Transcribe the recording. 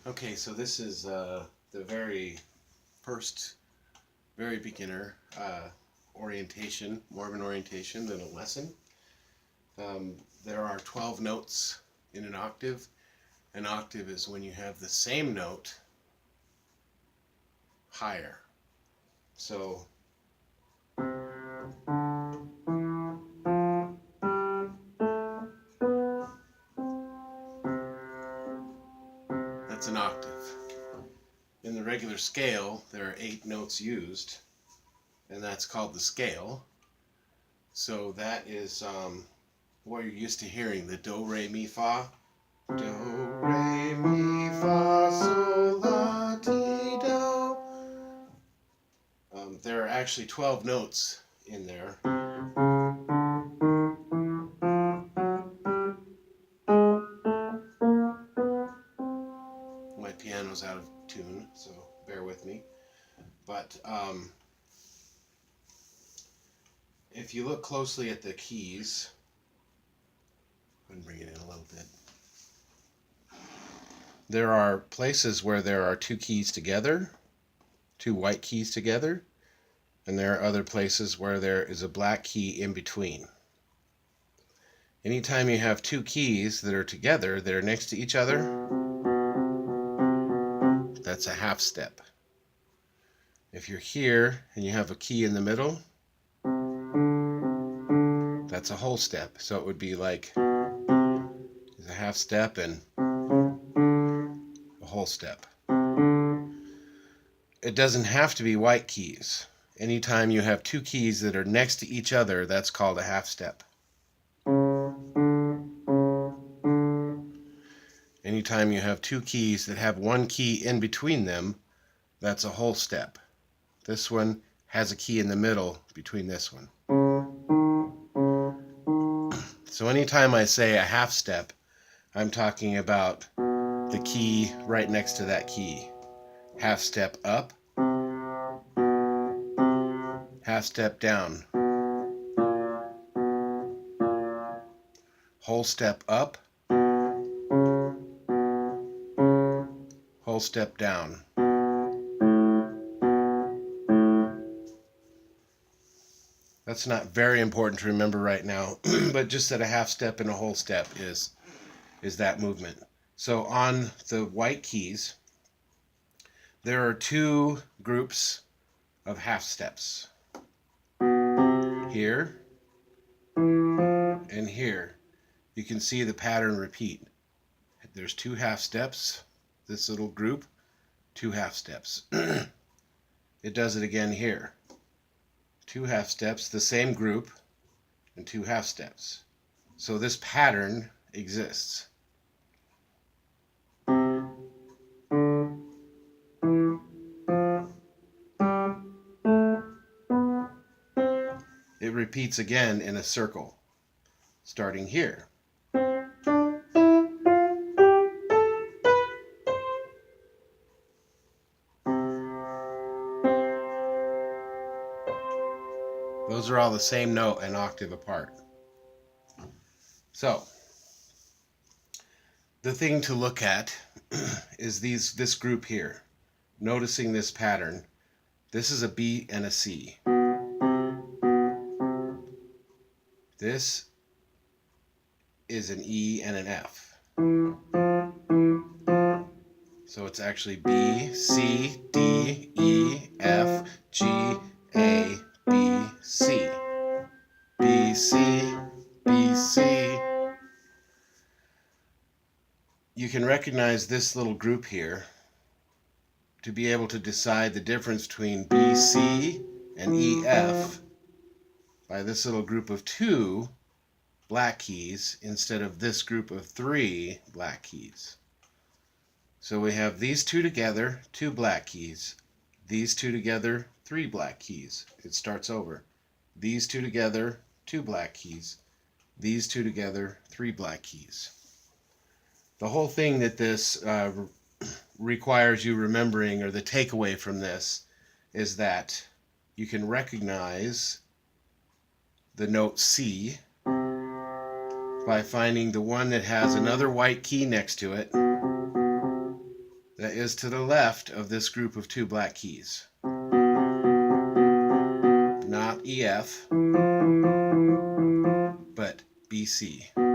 Okay, so this is the very first, very beginner orientation, more of an orientation than a lesson. There are 12 notes in an octave. An octave is when you have the same note higher. So that's an octave. In the regular scale, there are 8 notes used, and that's called the scale. So that is what you're used to hearing, the do, re, mi, fa. Do, re, mi, fa, sol, la, ti, do. There are actually 12 notes in there. My piano's out of tune, so bear with me. But if you look closely at the keys, I'm going to bring it in a little bit. There are places where there are 2 keys together, 2 white keys together, and there are other places where there is a black key in between. Anytime you have 2 keys that are together, that are next to each other, that's a half step. If you're here and you have a key in the middle, that's a whole step. So it would be like a half step and a whole step. It doesn't have to be white keys. Anytime you have 2 keys that are next to each other, that's called a half step. Anytime you have 2 keys that have 1 key in between them, that's a whole step. This one has a key in the middle between this one. So anytime I say a half step, I'm talking about the key right next to that key. Half step up, half step down. Whole step up, whole step down. That's not very important to remember right now, but just that a half step and a whole step is that movement. So on the white keys, there are 2 groups of half steps. Here and here. You can see the pattern repeat. There's 2 half steps, this little group, 2 half steps. It does it again here. 2 half steps, the same group, and 2 half steps. So this pattern exists. It repeats again in a circle, starting here. Those are all the same note an octave apart. So, the thing to look at is this group here. Noticing this pattern. This is a B and a C. This is an E and an F. So it's actually B, C, D, E, F, G, A, B, C. B, C, B, C. You can recognize this little group here to be able to decide the difference between B, C, and E, F by this little group of 2 black keys instead of this group of 3 black keys. So we have these 2 together, 2 black keys. These 2 together, 3 black keys. It starts over. These 2 together, 2 black keys. These 2 together, 3 black keys. The whole thing that this requires you remembering, or the takeaway from this, is that you can recognize the note C by finding the one that has another white key next to it that is to the left of this group of 2 black keys. Not EF, but BC.